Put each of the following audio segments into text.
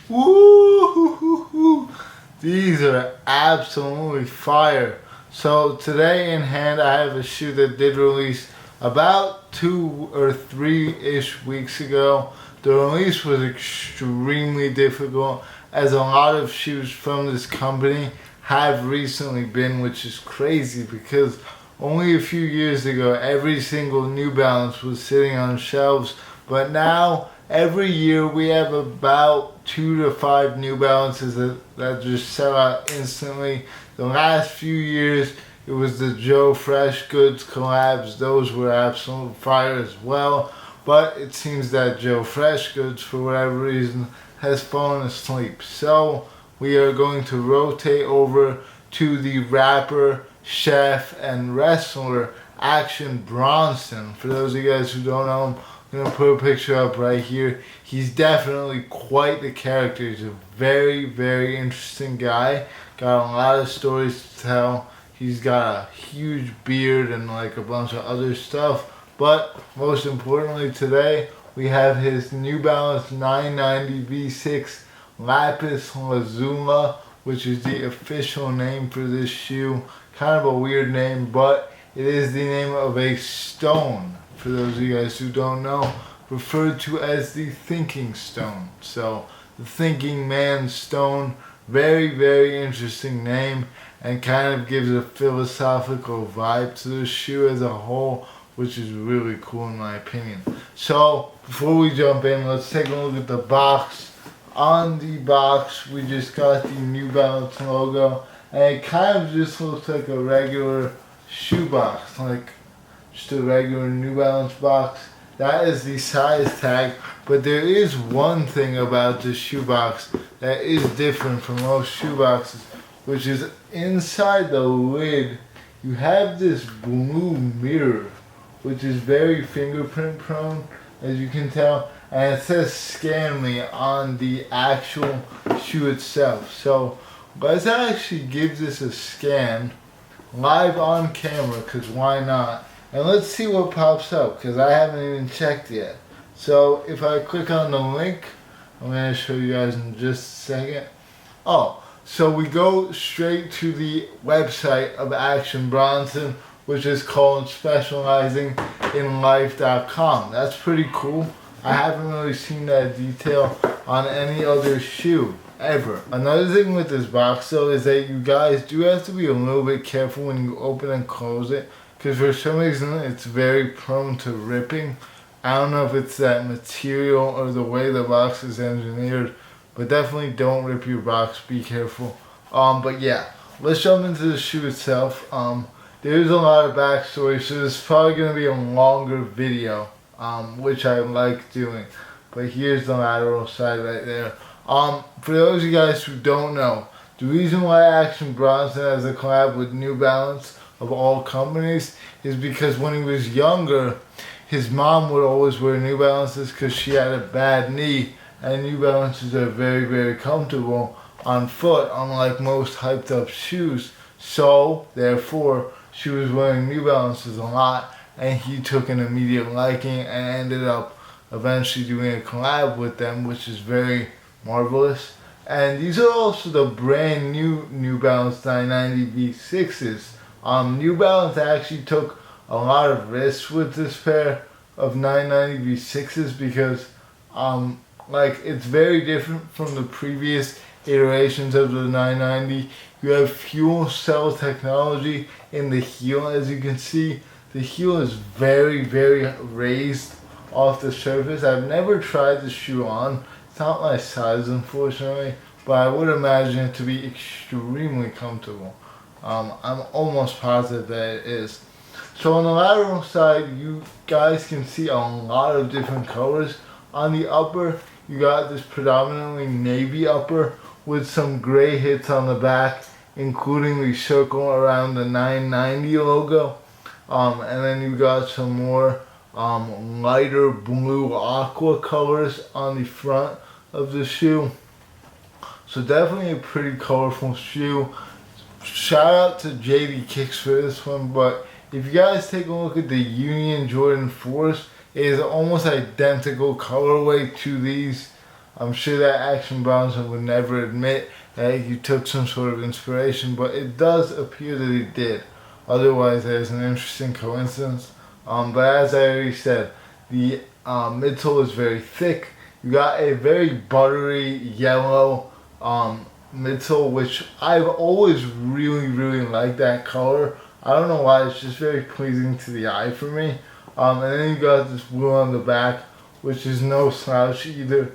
Woo! These are absolutely fire. So today in hand I have a shoe that did release about 2 or 3-ish weeks ago. The release was extremely difficult, as a lot of shoes from this company have recently been, which is crazy because only a few years ago every single New Balance was sitting on shelves, but now every year we have about 2 to 5 New Balances that just sell out instantly. The last few years it was the Joe Fresh Goods collabs. Those were absolute fire as well. But it seems that Joe Fresh Goods, for whatever reason, has fallen asleep. So we are going to rotate over to the rapper, chef, and wrestler Action Bronson. For those of you guys who don't know him, I'm going to put a picture up right here. He's definitely quite the character. He's a very, very interesting guy. Got a lot of stories to tell. He's got a huge beard and like a bunch of other stuff. But most importantly today, we have his New Balance 990 V6 Lapis Lazuli, which is the official name for this shoe. Kind of a weird name, but it is the name of a stone, for those of you guys who don't know, referred to as the thinking stone. So the thinking man's stone, very, very interesting name, and kind of gives a philosophical vibe to the shoe as a whole, which is really cool in my opinion. So before we jump in, let's take a look at the box. On the box we just got the New Balance logo, and it kind of just looks like a regular shoe box, like just a regular New Balance box. That is the size tag, but there is one thing about this shoe box that is different from most shoe boxes, which is inside the lid you have this blue mirror, which is very fingerprint prone, as you can tell, and it says "Scan Me" on the actual shoe itself. So let's actually give this a scan live on camera, because why not? And let's see what pops up, because I haven't even checked yet. So if I click on the link, I'm going to show you guys in just a second. Oh, so we go straight to the website of Action Bronson, which is called specializinginlife.com. That's pretty cool. I haven't really seen that detail on any other shoe ever. Another thing with this box though is that you guys do have to be a little bit careful when you open and close it, because for some reason it's very prone to ripping. I don't know if it's that material or the way the box is engineered, but definitely don't rip your box, be careful. But yeah, let's jump into the shoe itself. There's a lot of backstory, so this is probably going to be a longer video, which I like doing. But here's the lateral side right there. For those of you guys who don't know, the reason why Action Bronson has a collab with New Balance of all companies is because when he was younger, his mom would always wear New Balances because she had a bad knee, and New Balances are very, very comfortable on foot, unlike most hyped up shoes. So therefore she was wearing New Balances a lot, and he took an immediate liking and ended up eventually doing a collab with them, which is very marvelous. And these are also the brand new New Balance 990 V6s. New Balance actually took a lot of risks with this pair of 990 V6s because like it's very different from the previous iterations of the 990. You have fuel cell technology in the heel. As you can see, the heel is very, very raised off the surface. I've never tried the shoe on. It's not my size, unfortunately, but I would imagine it to be extremely comfortable. I'm almost positive that it is. So on the lateral side, you guys can see a lot of different colors. On the upper, you got this predominantly navy upper with some gray hits on the back, including the circle around the 990 logo. And then you got some more lighter blue aqua colors on the front of the shoe. So definitely a pretty colorful shoe. Shout out to JD Kicks for this one, but if you guys take a look at the Union Jordan 4s, it is almost identical colorway to these I'm sure that Action Bronson would never admit that he took some sort of inspiration, but it does appear that he did. Otherwise, there's an interesting coincidence. But as I already said, the midsole is very thick. You got a very buttery yellow midsole, which I've always really liked that color. I don't know why, it's just very pleasing to the eye for me. And then you got this blue on the back, which is no slouch either.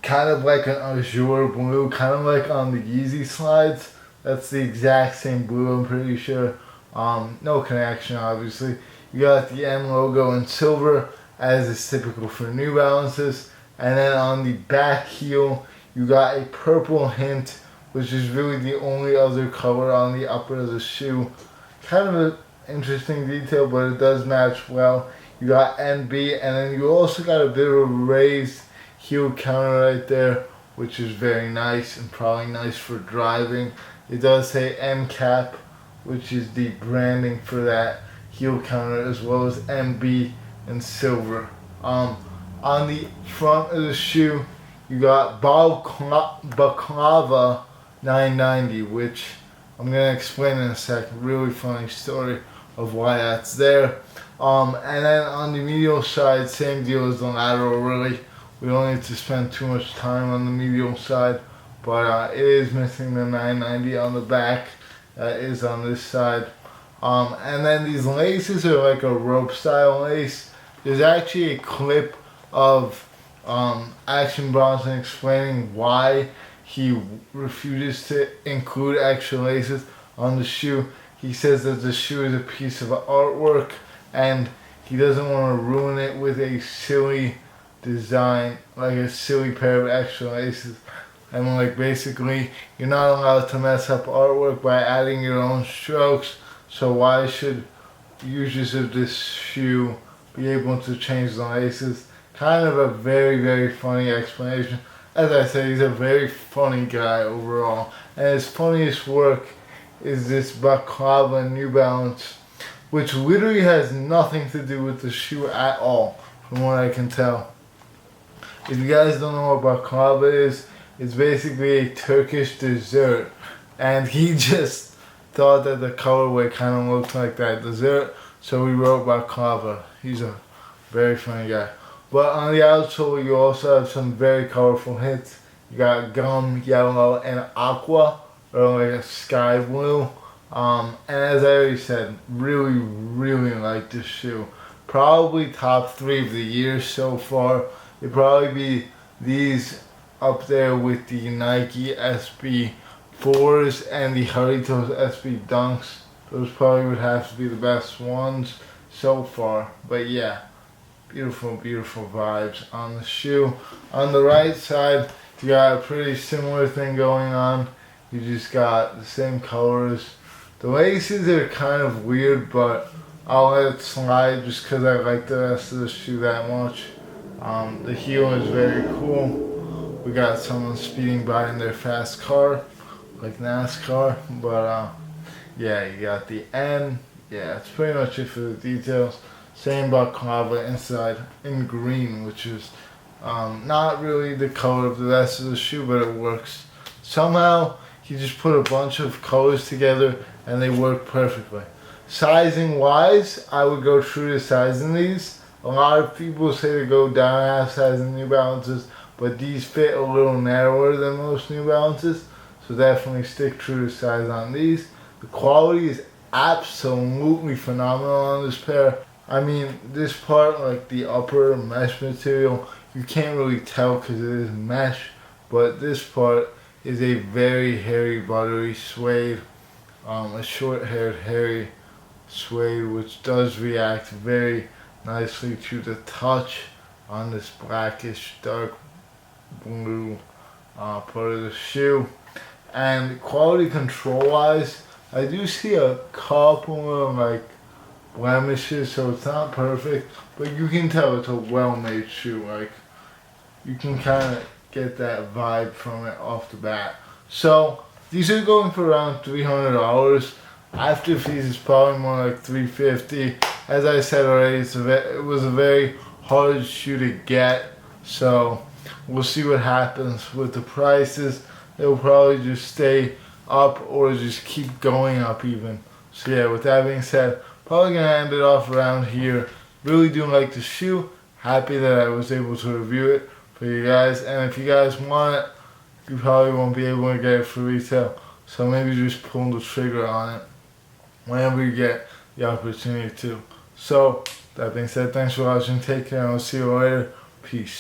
Kind of like an azure blue, kind of like on the Yeezy slides. That's the exact same blue, I'm pretty sure. No connection, obviously. You got the M logo in silver, as is typical for New Balances. And then on the back heel, you got a purple hint, which is really the only other color on the upper of the shoe. Kind of an interesting detail, but it does match well. You got NB, and then you also got a bit of a raised heel counter right there, which is very nice and probably nice for driving. It does say MCAP, which is the branding for that heel counter, as well as MB in silver. On the front of the shoe, you got Baklava 990, which I'm going to explain in a second. Really funny story of why that's there. And then on the medial side, same deal as the lateral, really. We don't need to spend too much time on the medial side, but it is missing the 990 on the back. That is on this side. And then these laces are like a rope style lace. There's actually a clip of Action Bronson explaining why he refuses to include extra laces on the shoe. He says that the shoe is a piece of artwork and he doesn't want to ruin it with a silly design, like a silly pair of extra laces. And like basically, you're not allowed to mess up artwork by adding your own strokes. So why should users of this shoe be able to change the laces? Kind of a very funny explanation. As I said, he's a very funny guy overall. And his funniest work is this Baklava New Balance, which literally has nothing to do with the shoe at all, from what I can tell. If you guys don't know what Baklava is, it's basically a Turkish dessert. And he just thought that the colorway kind of looked like that dessert, so he wrote Baklava. He's a very funny guy. But on the outsole, you also have some very colorful hits. You got gum, yellow, and aqua, or like a sky blue. And as I already said, really like this shoe. Probably top 3 of the year so far. It'd probably be these up there with the Nike SB4s and the Haritos SB Dunks. Those probably would have to be the best ones so far. But yeah, beautiful vibes on the shoe. On the right side, you got a pretty similar thing going on. You just got the same colors. The laces are kind of weird, but I'll let it slide just because I like the rest of the shoe that much. The heel is very cool. We got someone speeding by in their fast car, like NASCAR. But yeah, you got the N. Yeah, that's pretty much it for the details. Same Baklava inside in green, which is not really the color of the rest of the shoe, but it works. Somehow, he just put a bunch of colors together and they work perfectly. Sizing wise, I would go true to size in these. A lot of people say to go down half size in New Balances, but these fit a little narrower than most New Balances, so definitely stick true to size on these. The quality is absolutely phenomenal on this pair. I mean, this part, like the upper mesh material, you can't really tell because it is mesh, but this part is a very hairy, buttery suede, a short-haired, hairy suede, which does react very nicely to the touch on this blackish, dark blue part of the shoe. And quality control-wise, I do see a couple of like blemishes, so it's not perfect, but you can tell it's a well-made shoe. Like, you can kind of get that vibe from it off the bat. So these are going for around $300. After fees, it's probably more like $350. As I said already, it was a very hard shoe to get, so We'll see what happens with the prices. They'll probably just stay up or just keep going up even. So yeah, with that being said, probably gonna end it off around here. Really do like the shoe. Happy that I was able to review it for you guys. And if you guys want it, you probably won't be able to get it for retail. So maybe just pull the trigger on it whenever you get the opportunity to. So, that being said, thanks for watching. Take care and I'll see you later. Peace.